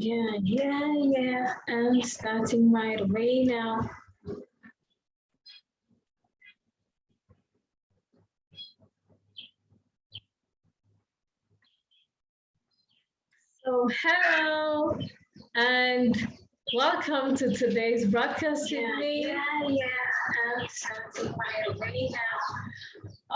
Yeah. I'm starting right away now. So, hello and welcome to today's broadcast with me. I'm starting right away now.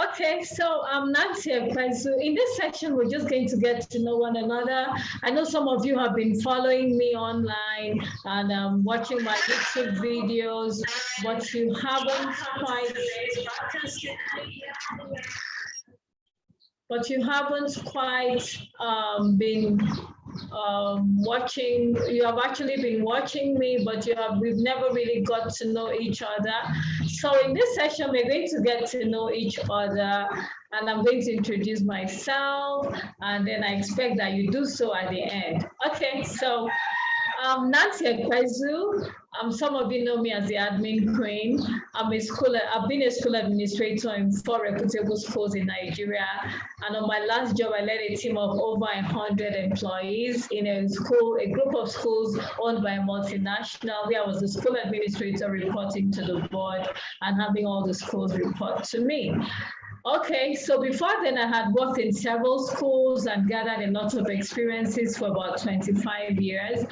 Okay, so I'm Nancy Ekwezu. In this section, we're just going to get to know one another. I know some of you have been following me online and watching my YouTube videos, but you haven't quite been watching. You have actually been watching me, but we've never really got to know each other. So in this session, we're going to get to know each other, and I'm going to introduce myself, and then I expect that you do so at the end. Okay, so I'm Nancy Ekwezu. Some of you know me as the admin queen. I've been a school administrator in 4 reputable schools in Nigeria. And on my last job, I led a team of over 100 employees in a group of schools owned by a multinational, where I was the school administrator reporting to the board and having all the schools report to me. Okay, so before then, I had worked in several schools and gathered a lot of experiences for about 25 years,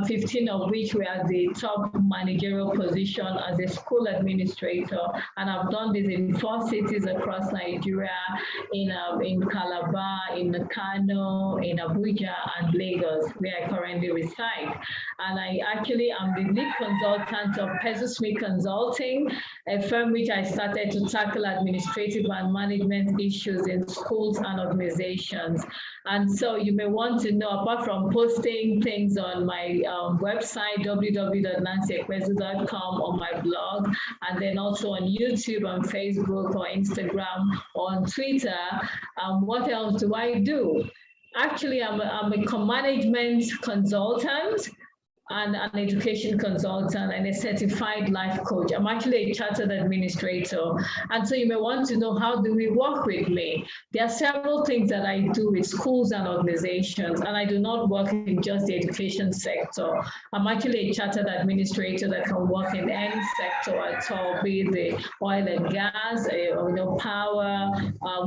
15 of which were at the top managerial position as a school administrator. And I've done this in 4 cities across Nigeria, in Calabar, in Kano, in Abuja, and Lagos, where I currently reside. And I actually am the lead consultant of Pesusme Consulting, a firm which I started to tackle administrative and management issues in schools and organizations. And so you may want to know, apart from posting things on my website, www.nancyekwezu.com, on my blog, and then also on YouTube, on Facebook, or Instagram, or on Twitter, what else do I do? Actually, I'm a management consultant and an education consultant and a certified life coach. I'm actually a chartered administrator. And so you may want to know, how do we work with me? There are several things that I do with schools and organizations, and I do not work in just the education sector. I'm actually a chartered administrator that can work in any sector at all, be it the oil and gas, power,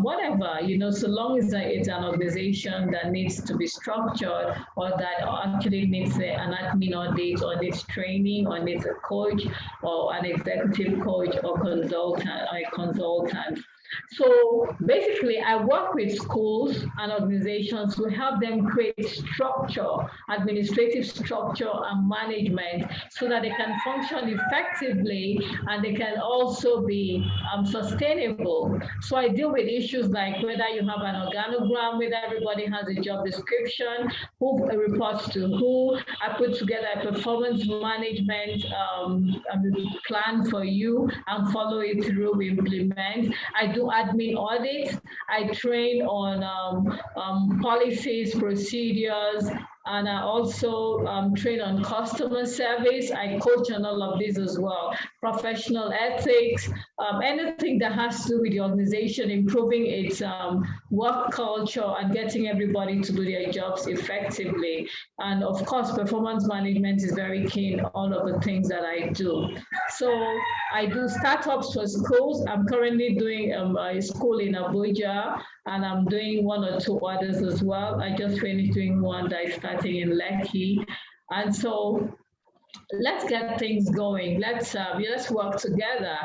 whatever, so long as it's an organization that needs to be structured or that actually needs an admin audit, or needs training, or needs a coach or an executive coach or a consultant. So basically, I work with schools and organizations to help them create structure, administrative structure and management, so that they can function effectively and they can also be sustainable. So I deal with issues like whether you have an organogram, whether everybody has a job description, who reports to who. I put together a performance management plan for you and follow it through, we implement. I do admin audits. I train on policies, procedures, and I also train on customer service. I coach on all of this as well. Professional ethics, anything that has to do with the organization, improving its work culture and getting everybody to do their jobs effectively. And of course, performance management is very key in all of the things that I do. So I do startups for schools. I'm currently doing a school in Abuja, and I'm doing 1 or 2 others as well. I just finished doing one that is starting in Lekki. And so let's get things going. Let's work together.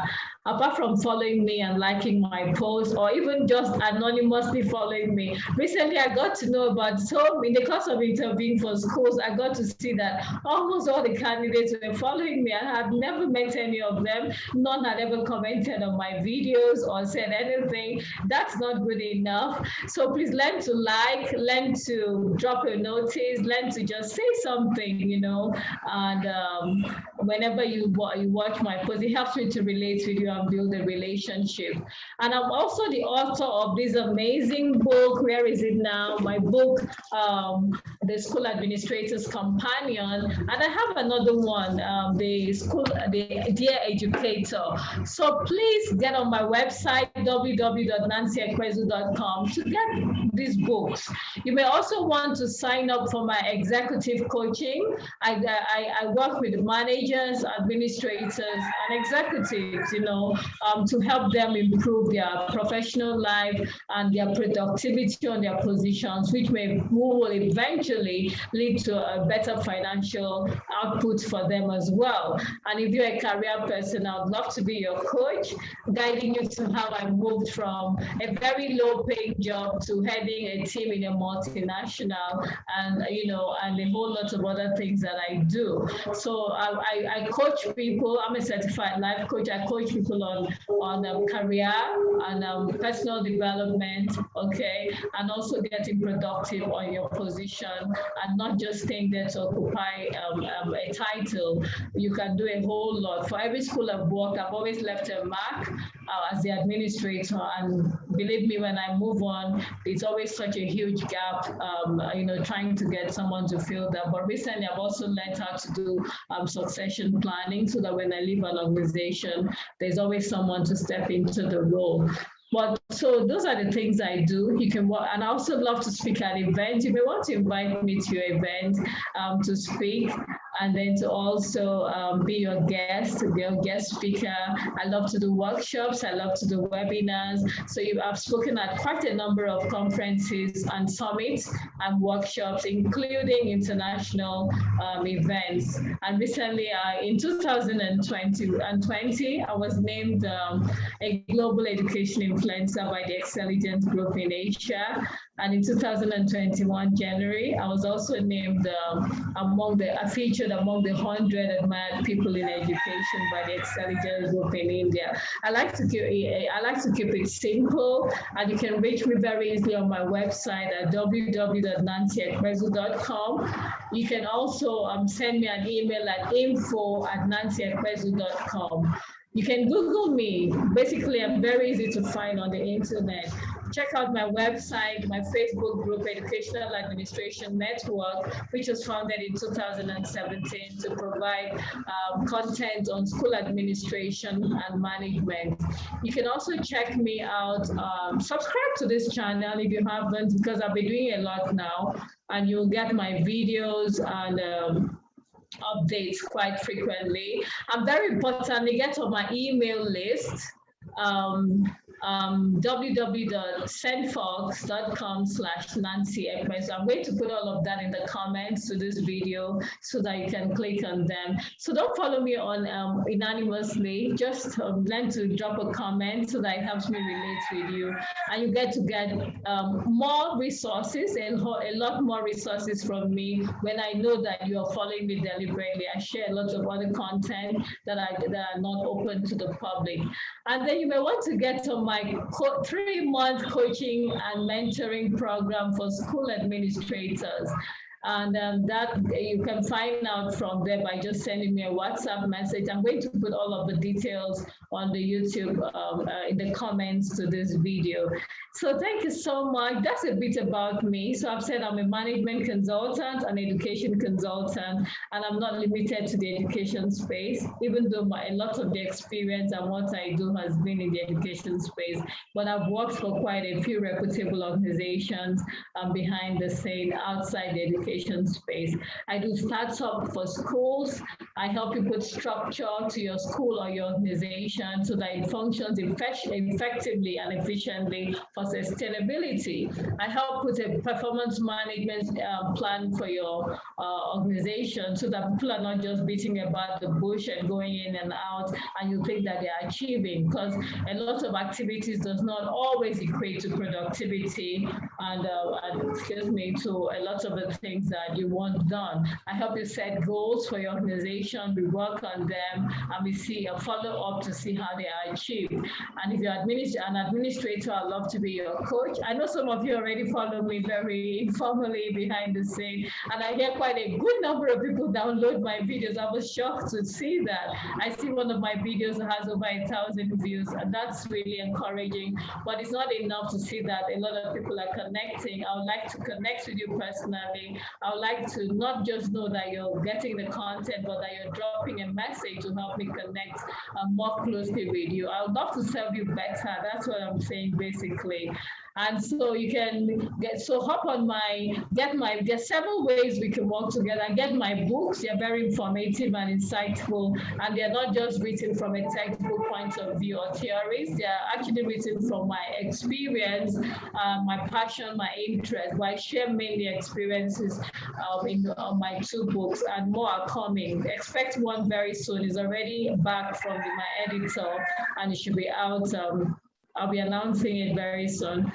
Apart from following me and liking my posts, or even just anonymously following me. Recently, I got to know about, so in the course of interviewing for schools, I got to see that almost all the candidates were following me. I had never met any of them. None had ever commented on my videos or said anything. That's not good enough. So please learn to like, learn to drop a notice, learn to just say something, and whenever you watch my post, it helps me to relate with you and build a relationship. And I'm also the author of this amazing book. Where is it now? My book, The School Administrator's Companion. And I have another one, the Dear Educator. So please get on my website, www.nancyekwezu.com, to get these books. You may also want to sign up for my executive coaching. I work with managers, administrators, and executives, to help them improve their professional life and their productivity on their positions, which will eventually lead to a better financial output for them as well. And if you're a career person, I'd love to be your coach, guiding you to how I moved from a very low-paying job to heading a team in a multinational, and and a whole lot of other things that I do. So I coach people. I'm a certified life coach. I coach people on career and personal development, okay, and also getting productive on your position and not just staying there to occupy a title. You can do a whole lot. For every school I've worked, I've always left a mark as the administrator, and believe me, when I move on, it's always such a huge gap, trying to get someone to fill that. But recently, I've also learned how to do succession planning, so that when I leave an organization, there's always someone to step into the role. But so those are the things I do. You can work, and I also love to speak at events. You may want to invite me to your event to speak, and then to also be your guest speaker. I love to do workshops. I love to do webinars. So I've spoken at quite a number of conferences and summits and workshops, including international events. And recently, in 2020, I was named a global education influencer by the Excelligent Group in Asia. And in 2021, January, I was also named featured among the 100 admired people in education by the Excelligent Group in India. I like to keep it simple, and you can reach me very easily on my website at www.nancyekwezu.com. You can also send me an email at info@nancyekwezu.com. You can Google me. Basically, I'm very easy to find on the internet. Check out my website, my Facebook group, Educational Administration Network, which was founded in 2017 to provide content on school administration and management. You can also check me out. Subscribe to this channel if you haven't, because I'll be doing a lot now, and you'll get my videos and updates quite frequently. I'm very importantly, get on my email list. www.sendfox.com/Nancy Ekwezu. I'm going to put all of that in the comments to this video so that you can click on them. So don't follow me on anonymously. Just learn to drop a comment so that it helps me relate with you, and you get to get more resources, and a lot more resources from me when I know that you are following me deliberately. I share a lot of other content that are not open to the public. And then you may want to get on my 3-month coaching and mentoring program for school administrators. And that you can find out from there by just sending me a WhatsApp message. I'm going to put all of the details on the YouTube in the comments to this video. So thank you so much. That's a bit about me. So I've said I'm a management consultant, an education consultant, and I'm not limited to the education space, even though a lot of the experience and what I do has been in the education space. But I've worked for quite a few reputable organizations behind the scene outside the education space. I do startup for schools. I help you put structure to your school or your organization so that it functions effectively and efficiently for sustainability. I help put a performance management plan for your organization so that people are not just beating about the bush and going in and out and you think that they're achieving, because a lot of activities does not always equate to productivity and to a lot of the things things that you want done. I help you set goals for your organization. We work on them and we see a follow up to see how they are achieved. And if you're an administrator, I'd love to be your coach. I know some of you already follow me very informally behind the scene, and I hear quite a good number of people download my videos. I was shocked to see that. I see one of my videos has over 1,000 views, and that's really encouraging. But it's not enough to see that a lot of people are connecting. I would like to connect with you personally. I would like to not just know that you're getting the content, but that you're dropping a message to help me connect more closely with you. I would love to serve you better. That's what I'm saying basically. And so you can hop on there's several ways we can work together. Get my books. They're very informative and insightful, and they're not just written from a textbook point of view or theories. They're actually written from my experience, my passion, my interest. But I share mainly experiences on my 2 books, and more are coming. Expect one very soon. It's already back from my editor, and it should be out. I'll be announcing it very soon.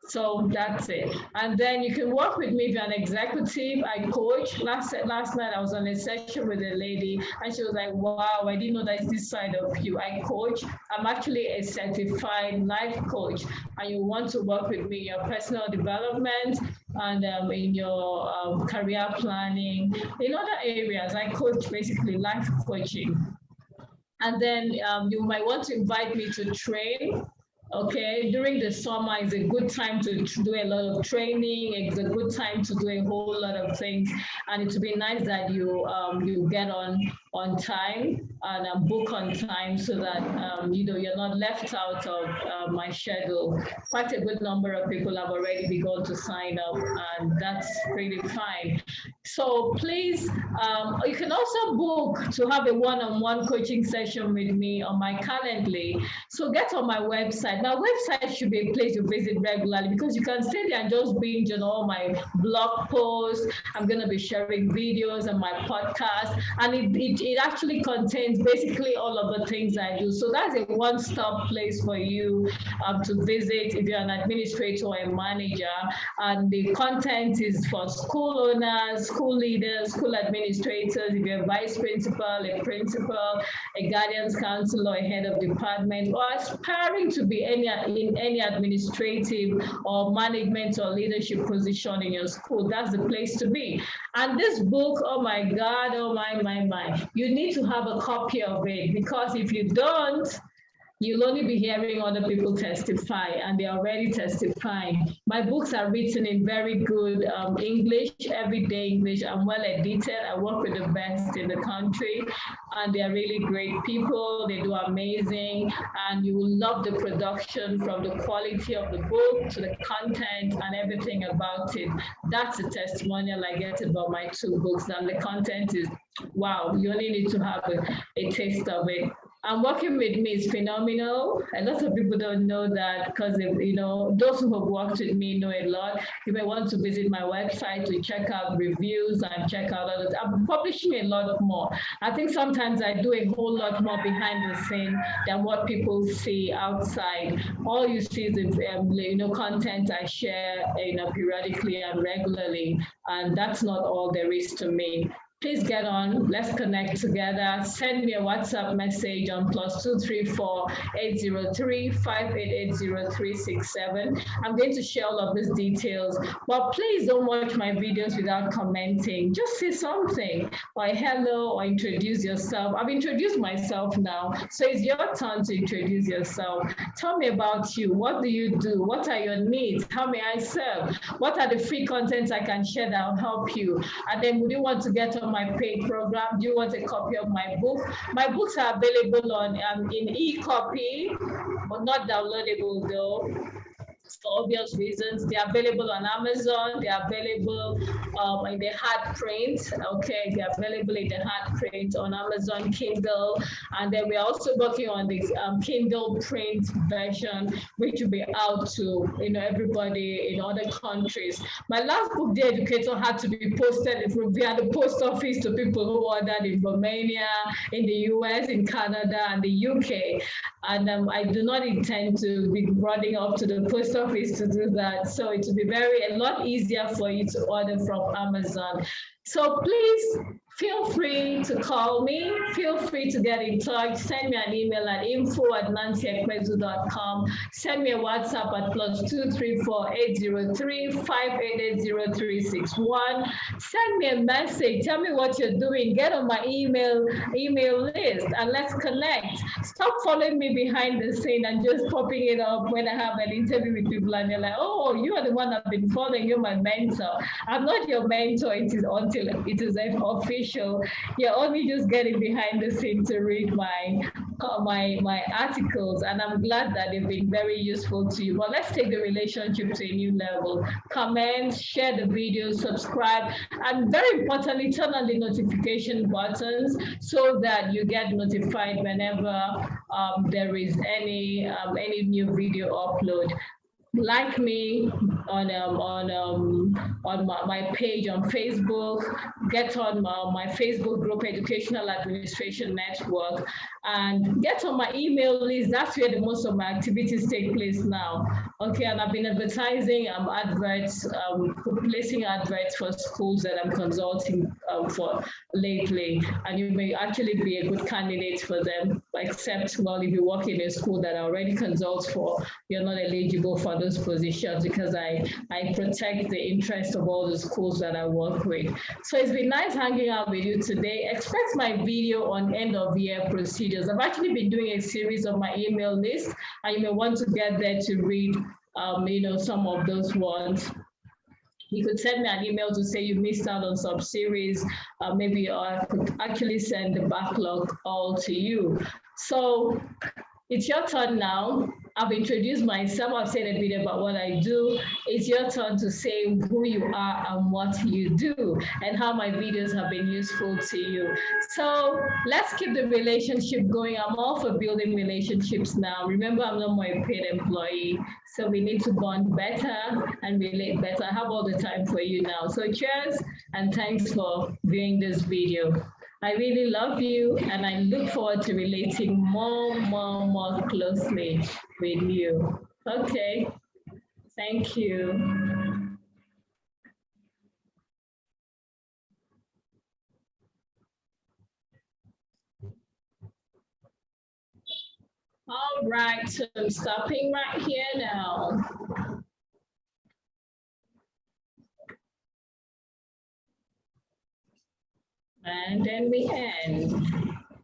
So that's it. And then you can work with me if you're an executive. I coach. Last night I was on a session with a lady and she was like, wow, I didn't know that's this side of you. I coach. I'm actually a certified life coach, and you want to work with me in your personal development and in your career planning. In other areas, I coach basically life coaching. And then you might want to invite me to train. Okay, during the summer is a good time to do a lot of training. It's a good time to do a whole lot of things, and it would be nice that you get on time and book on time so that you're not left out of my schedule. Quite a good number of people have already begun to sign up, and that's pretty fine. So please, you can also book to have a one-on-one coaching session with me on my Calendly. So get on my website. My website should be a place you visit regularly because you can stay there and just binge on all my blog posts. I'm going to be sharing videos and my podcast, and it actually contains basically all of the things I do. So that's a one-stop place for you to visit if you're an administrator or a manager. And the content is for school owners, school leaders, school administrators, if you're a vice principal, a principal, a guidance counselor, a head of department, or aspiring to be in any administrative or management or leadership position in your school. That's the place to be. And this book, oh my God, oh my, you need to have a copy of it, because if you don't, you'll only be hearing other people testify, and they're already testifying. My books are written in very good English, everyday English. I'm well edited. I work with the best in the country, and they're really great people. They do amazing, and you will love the production, from the quality of the book to the content and everything about it. That's a testimonial I get about my 2 books, and the content is, wow, you only need to have a taste of it. And working with me is phenomenal. A lot of people don't know that, because those who have worked with me know a lot. You may want to visit my website to check out reviews and check out others. I'm publishing a lot more. I think sometimes I do a whole lot more behind the scene than what people see outside. All you see is the content I share periodically and regularly, and that's not all there is to me. Please get on, let's connect together. Send me a WhatsApp message on +234 803 5880 367. I'm going to share all of these details, but please don't watch my videos without commenting. Just say something, or hello, or introduce yourself. I've introduced myself now, so it's your turn to introduce yourself. Tell me about you. What do you do? What are your needs? How may I serve? What are the free contents I can share that will help you? And then would you want to get on my paid program? Do you want a copy of my book? My books are available in e-copy, but not downloadable though, for obvious reasons. They're available on Amazon. They're available in the hard print. Okay, they're available in the hard print on Amazon Kindle. And then we're also working on the Kindle print version, which will be out to everybody in other countries. My last book, The Educator, had to be posted via the post office to people who ordered in Romania, in the US, in Canada, and the UK. And I do not intend to be running up to the post office to do that. So it will be a lot easier for you to order from Amazon. So please feel free to call me. Feel free to get in touch. Send me an email at info@nancyekpezu.com. Send me a WhatsApp at +234 803 5880361. Send me a message. Tell me what you're doing. Get on my email list and let's connect. Stop following me behind the scene and just popping it up when I have an interview with people and you're like, oh, you are the one I've been following. You're my mentor. I'm not your mentor. It is until it is official. You're only just getting behind the scene to read my articles, and I'm glad that they've been very useful to you. But let's take the relationship to a new level. Comment, share the video, subscribe, and very importantly, turn on the notification buttons so that you get notified whenever there is any new video upload. Like me on my page on Facebook, get on my Facebook group, Educational Administration Network, and get on my email list. That's where the most of my activities take place now. Okay, and I've been advertising adverts, placing adverts for schools that I'm consulting for lately, and you may actually be a good candidate for them, except, well, if you work in a school that I already consult for, you're not eligible for those positions because I protect the interest of all the schools that I work with. So it's been nice hanging out with you today. Expect my video on end of year procedures. I've actually been doing a series of my email list, and you may want to get there to read some of those ones. You could send me an email to say you missed out on some series. Maybe I could actually send the backlog all to you. So it's your turn now. I've introduced myself. I've said a bit about what I do. It's your turn to say who you are and what you do and how my videos have been useful to you. So let's keep the relationship going. I'm all for building relationships now. Remember, I'm not my paid employee. So we need to bond better and relate better. I have all the time for you now. So cheers and thanks for viewing this video. I really love you, and I look forward to relating more closely with you. Okay, thank you. All right, so I'm stopping right here now. And then we end.